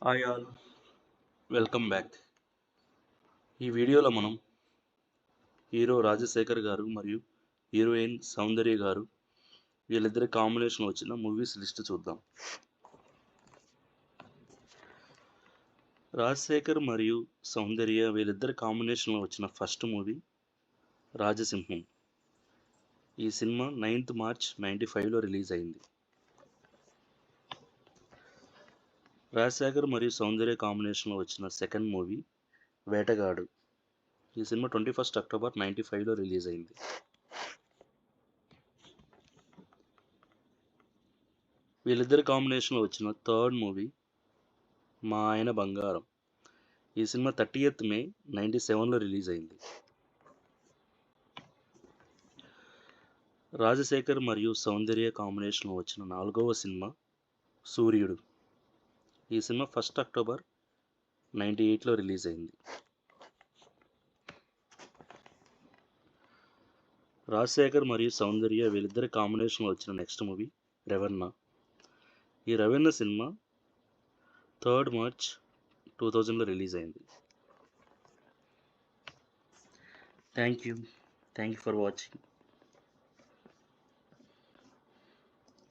Hi all, welcome back. ఈ వీడియోలో మనం హీరో రాజశేఖర్ గారు మరియు హీరోయిన్ సౌందర్య గారు వీళ్ళిద్దరి కాంబినేషన్ వచ్చిన మూవీస్ లిస్ట్ చూద్దాం. రాజశేఖర్ మరియు సౌందర్య వీళ్ళిద్దరి కాంబినేషన్లో వచ్చిన ఫస్ట్ మూవీ రాజసింహం. ఈ సినిమా 9th March 1995లో రిలీజ్ అయింది. రాజశేఖర్ మరియు సౌందర్య కాంబినేషన్లో వచ్చిన సెకండ్ మూవీ వేటగాడు. ఈ సినిమా 21st October 1995లో రిలీజ్ అయింది. వీళ్ళిద్దరి కాంబినేషన్లో వచ్చిన థర్డ్ మూవీ మా ఆయన బంగారం. ఈ సినిమా 30th May 1997లో రిలీజ్ అయింది. రాజశేఖర్ మరియు సౌందర్య కాంబినేషన్లో వచ్చిన నాలుగవ సినిమా సూర్యుడు. ఈ సినిమా 1st October 1998లో రిలీజ్ అయింది. రాజశేఖర్ మరియు సౌందర్య వీళ్ళిద్దరి కాంబినేషన్లో వచ్చిన నెక్స్ట్ మూవీ రెవెన్నా. ఈ రెవెన్నా సినిమా 3rd March 2000లో రిలీజ్ అయింది. Thank you for watching.